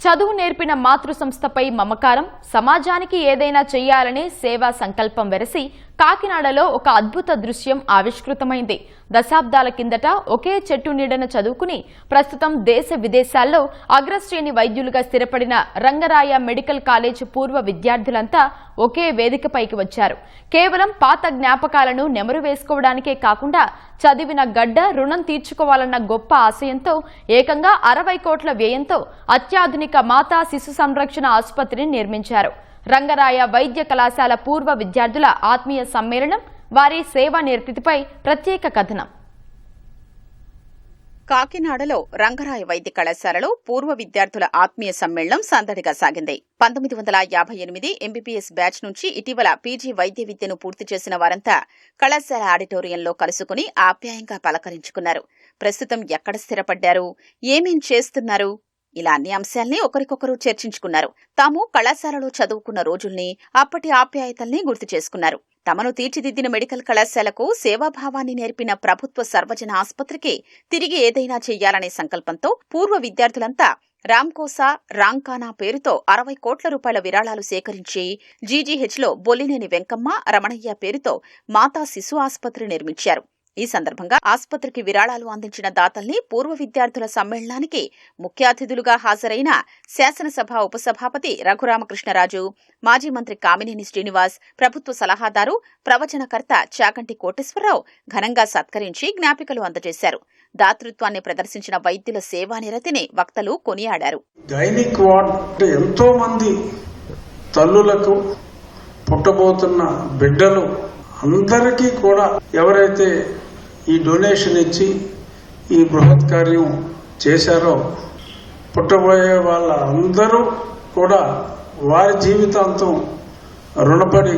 చదువు నేర్పిన మాతృ సంస్థపై మమకారం, సమాజానికి ఏదైనా చేయాలనే సేవా సంకల్పం వెరసి కాకినాడలో ఒక అద్భుత దృశ్యం ఆవిష్కృతమైంది. దశాబ్దాల కిందట ఒకే చెట్టు నీడన చదువుకుని ప్రస్తుతం దేశ విదేశాల్లో అగ్రశ్రేణి వైద్యులుగా స్థిరపడిన రంగరాయ మెడికల్ కాలేజ్ పూర్వ విద్యార్థులంతా ఒకే వేదికపైకి వచ్చారు. కేవలం పాత జ్ఞాపకాలను నెమరు వేసుకోవడానికే కాకుండా చదివిన గడ్డ రుణం తీర్చుకోవాలన్న గొప్ప ఆశయంతో ఏకంగా 60 కోట్ల వ్యయంతో అత్యాధునిక మాతా శిశు సంరక్షణ ఆసుపత్రిని నిర్మించారు. రంగరాయ వైద్య కళాశాల పూర్వ విద్యార్థుల ఆత్మీయ సమ్మేళనం, వారి సేవా నిరతిపై ప్రత్యేక కథనం. కాకినాడలో రంగరాయ వైద్య కళాశాలలో పూర్వ విద్యార్థుల ఆత్మీయ సమ్మేళనం సందడిగా సాగింది. 1958 ఎంబీబీఎస్ బ్యాచ్ నుంచి ఇటీవల పీజీ వైద్య విద్యను పూర్తి చేసిన వారంతా కళాశాల ఆడిటోరియంలో కలుసుకుని ఆప్యాయంగా పలకరించుకున్నారు. ప్రస్తుతం ఎక్కడ స్థిరపడ్డారు, ఏమేం చేస్తున్నారు, ఇలా అన్ని అంశాల్ని ఒకరికొకరు చర్చించుకున్నారు. తాము కళాశాలలో చదువుకున్న రోజుల్ని, అప్పటి ఆప్యాయతల్ని గుర్తు చేసుకున్నారు. తమను తీర్చిదిద్దిన మెడికల్ కళాశాలకు సేవాభావాన్ని నేర్పిన ప్రభుత్వ సర్వజన ఆసుపత్రికి తిరిగి ఏదైనా చెయ్యాలనే సంకల్పంతో పూర్వ విద్యార్థులంతా రామ్కోసా రాంకానా పేరుతో 60 కోట్ల రూపాయల విరాళాలు సేకరించి జీజీహెచ్లో బొల్లినేని వెంకమ్మ, రమణయ్య పేరుతో మాతా శిశు ఆసుపత్రి నిర్మించారు. ఈ సందర్భంగా ఆసుపత్రికి విరాళాలు అందించిన దాతల్ని పూర్వ విద్యార్థుల సమ్మేళనానికి ముఖ్య అతిథులుగా హాజరైన శాసనసభ ఉపసభాపతి రఘురామకృష్ణరాజు, మాజీ మంత్రి కామినేని శ్రీనివాస్, ప్రభుత్వ సలహాదారు ప్రవచనకర్త చాకంటి కోటేశ్వరరావు ఘనంగా సత్కరించి జ్ఞాపికలు అందజేశారు. దాతృత్వాన్ని ప్రదర్శించిన వైద్యుల సేవా నిరతిని వక్తలు కొనియాడారు. గైనిక్ వార్డ్ ఎంతో మంది తల్లులకు, పుట్టబోతున్న బిడ్డలు అందరికీ కూడా ఎవరైతే ఈ డొనేషన్ ఇచ్చి ఈ బృహత్ కార్యం చేశారో పుట్టబోయే వాళ్ళ అందరూ కూడా వారి జీవితాంతం రుణపడి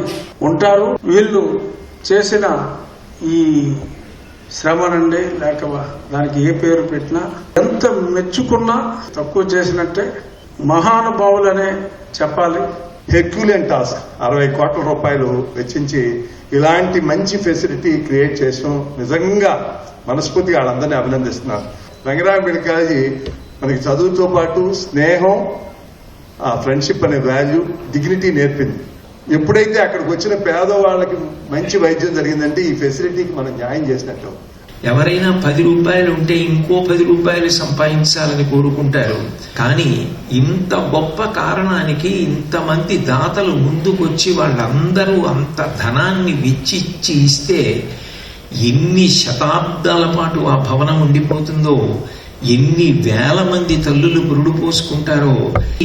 ఉంటారు. వీళ్ళు చేసిన ఈ శ్రమనండి, లేక దానికి ఏ పేరు పెట్టినా, ఎంత మెచ్చుకున్నా తక్కువ చేసినట్టే. మహానుభావులనే చెప్పాలి. హెర్క్యులియన్ టాస్క్ 60 కోట్ల రూపాయలు వెచ్చించి ఇలాంటి మంచి ఫెసిలిటీ క్రియేట్ చేసాం. నిజంగా మనస్ఫూర్తిగా వాళ్ళందరినీ అభినందిస్తున్నాను. రంగరాయ మెడికల్ కాలేజీ మనకి చదువుతో పాటు స్నేహం, ఫ్రెండ్షిప్ అనే వాల్యూ, డిగ్నిటీ నేర్పింది. ఎప్పుడైతే అక్కడికి వచ్చిన పేదవాళ్ళకి మంచి వైద్యం జరిగిందంటే ఈ ఫెసిలిటీకి మనం న్యాయం చేసినట్టు. ఎవరైనా 10 రూపాయలు ఉంటే ఇంకో 10 రూపాయలు సంపాదించాలని కోరుకుంటారు. కానీ ఇంత గొప్ప కారణానికి ఇంతమంది దాతలు ముందుకొచ్చి వాళ్ళందరూ అంత ధనాన్ని వెచ్చిచ్చి ఇస్తే ఎన్ని శతాబ్దాల పాటు ఆ భవనం ఉండిపోతుందో, ఎన్ని వేల మంది తల్లులు పురుడు పోసుకుంటారో.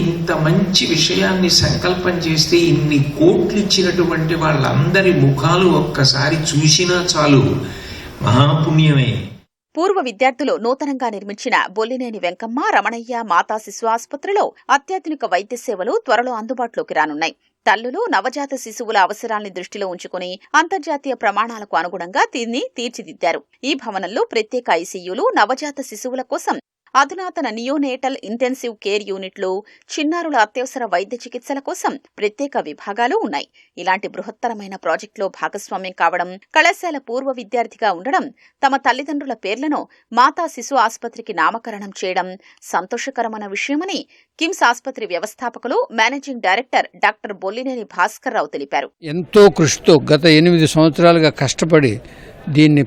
ఇంత మంచి విషయాన్ని సంకల్పం చేస్తే ఇన్ని కోట్లు ఇచ్చినటువంటి వాళ్ళందరి ముఖాలు ఒక్కసారి చూసినా చాలు, మహాపుణ్యమే. పూర్వ విద్యార్థులు నూతనంగా నిర్మించిన బొల్లినేని వెంకమ్మ, రమణయ్య మాతా శిశు ఆసుపత్రిలో అత్యాధునిక వైద్య సేవలు త్వరలో అందుబాటులోకి రానున్నాయి. తల్లులు, నవజాత శిశువుల అవసరాల్ని దృష్టిలో ఉంచుకుని అంతర్జాతీయ ప్రమాణాలకు అనుగుణంగా దీన్ని తీర్చిదిద్దారు. ఈ భవనంలో ప్రత్యేక ఐసీయూలు, నవజాత శిశువుల కోసం అధునాతన నియోనేటల్ ఇంటెన్సివ్ కేర్ యూనిట్లు, చిన్నారుల అత్యవసర వైద్య చికిత్సల కోసం ప్రత్యేక విభాగాలు ఉన్నాయి. ఇలాంటి బృహత్తరమైన ప్రాజెక్టులో భాగస్వామ్యం కావడం, కళాశాల పూర్వ విద్యార్థిగా ఉండడం, తమ తల్లిదండ్రుల పేర్లను మాతా శిశు ఆసుపత్రికి నామకరణం చేయడం సంతోషకరమైన విషయమని కిమ్స్ ఆసుపత్రి వ్యవస్థాపకులు, managing director doctor Bollineni Bhaskar Rao తెలిపారు. ఎంతో కృషితో గత 8 సంవత్సరాలుగా కష్టపడి దీన్ని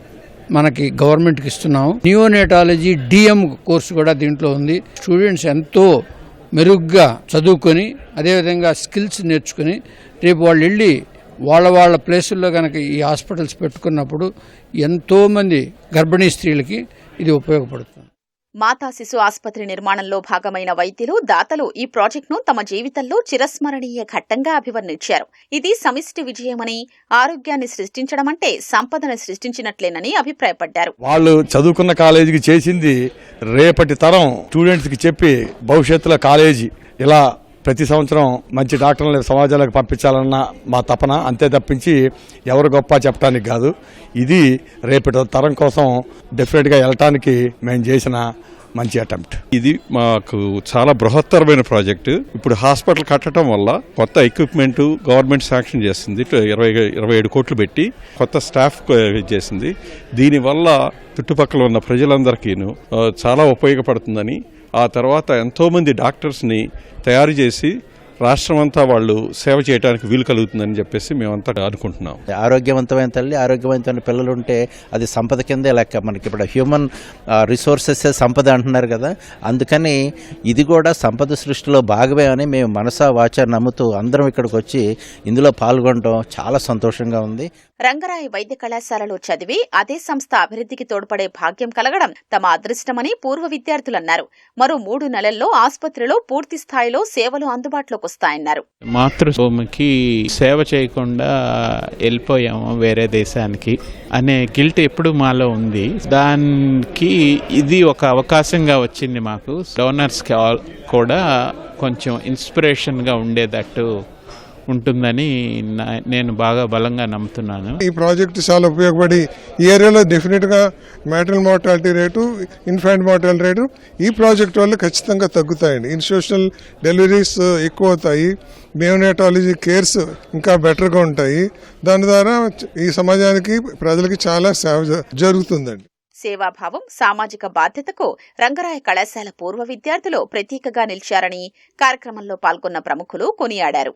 మనకి గవర్నమెంట్కి ఇస్తున్నాము. నియోనేటాలజీ డిఎం కోర్సు కూడా దీంట్లో ఉంది. స్టూడెంట్స్ ఎంతో మెరుగ్గా చదువుకొని అదేవిధంగా స్కిల్స్ నేర్చుకుని రేపు వాళ్ళు వెళ్ళి వాళ్ళ ప్లేసుల్లో కనుక ఈ హాస్పిటల్స్ పెట్టుకున్నప్పుడు ఎంతోమంది గర్భిణీ స్త్రీలకి ఇది ఉపయోగపడుతుంది. మాతా శిశు ఆసుపత్రి నిర్మాణంలో భాగమైన వైద్యులు, దాతలు ఈ ప్రాజెక్టును తమ జీవితంలో చిరస్మరణీయ ఘట్టంగా అభివర్ణించారు. ఇది సమిష్టి విజయమని, ఆరోగ్యాన్ని సృష్టించడమంటే సంపదను సృష్టించినట్లేనని అభిప్రాయపడ్డారు. వాళ్ళు చదువుకున్న కాలేజీకి చేసింది రేపటి తరం స్టూడెంట్స్ కి చెప్పి భవిష్యత్తులో కాలేజీ ఇలా ప్రతి సంవత్సరం మంచి డాక్టర్లను సమాజాలకు పంపించాలన్న మా తపన. అంతే తప్పించి ఎవరు గొప్ప చెప్పడానికి కాదు. ఇది రేపటి తరం కోసం డెఫినెట్గా వెళ్ళటానికి మేము చేసిన మంచి అటెంప్ట్. ఇది మాకు చాలా బృహత్తరమైన ప్రాజెక్టు. ఇప్పుడు హాస్పిటల్ కట్టడం వల్ల కొత్త ఎక్విప్మెంట్ గవర్నమెంట్ శాంక్షన్ చేస్తుంది. 27 కోట్లు పెట్టి కొత్త స్టాఫ్ చేసింది. దీనివల్ల చుట్టుపక్కల ఉన్న ప్రజలందరికీ చాలా ఉపయోగపడుతుందని ఆ తర్వాత ఎంతోమంది డాక్టర్స్ని తయారు చేసి రాష్ట్రమంతా వాళ్ళు సేవ చేయడానికి వీలు కలుగుతుందని చెప్పేసి మేమంతా అనుకుంటున్నాం. ఆరోగ్యవంతమైన తల్లి, ఆరోగ్యవంతమైన పిల్లలు ఉంటే అది సంపద కిందే లెక్క. మనకి ఇప్పుడు హ్యూమన్ రిసోర్సెస్ సంపద అంటున్నారు కదా, అందుకని ఇది కూడా సంపద సృష్టిలో భాగమే అని మేము మనసా వాచా నమ్ముతూ అందరం ఇక్కడికి వచ్చి ఇందులో పాల్గొనడం చాలా సంతోషంగా ఉంది. రంగరాయ వైద్య కళాశాలలో చదివి అదే సంస్థ అభివృద్ధికి తోడ్పడే భాగ్యం కలగడం తమ అదృష్టమని పూర్వ విద్యార్థులన్నారు. మరో 3 నెలల్లో ఆసుపత్రిలో పూర్తి స్థాయిలో సేవలు అందుబాటులోకి వస్తాయన్నారు. మాతృభూమికి సేవ చేయకుండా వెళ్ళిపోయాము వేరే దేశానికి అనే గిల్ట్ ఎప్పుడు మాలో ఉంది. దానికి ఇది ఒక అవకాశంగా వచ్చింది. మాకు డోనర్స్ కూడా కొంచెం ఇన్స్పిరేషన్గా ఉండేటట్టు ఉంటుందని నేను బాగా బలంగా నమ్ముతున్నాను. ఈ ప్రాజెక్టు చాలా ఉపయోగపడి ఈ ఏరియాలో డెఫినెట్గా maternal mortality rate, infant mortality rate ఈ ప్రాజెక్ట్ వల్ల ఖచ్చితంగా తగ్గుతాయండి. ఇన్స్టిట్యూషనల్ డెలివరీస్ ఎక్కువ అవుతాయి, నియోనేటాలజీ కేర్స్ ఇంకా బెటర్గా ఉంటాయి. దాని ద్వారా ఈ సమాజానికి ప్రజలకి చాలా సేవ జరుగుతుందండి. సేవాభావం, సామాజిక బాధ్యతకు రంగరాయ కళాశాల పూర్వ విద్యార్థులు ప్రతీకగా నిలిచారని కార్యక్రమంలో పాల్గొన్న ప్రముఖులు కొనియాడారు.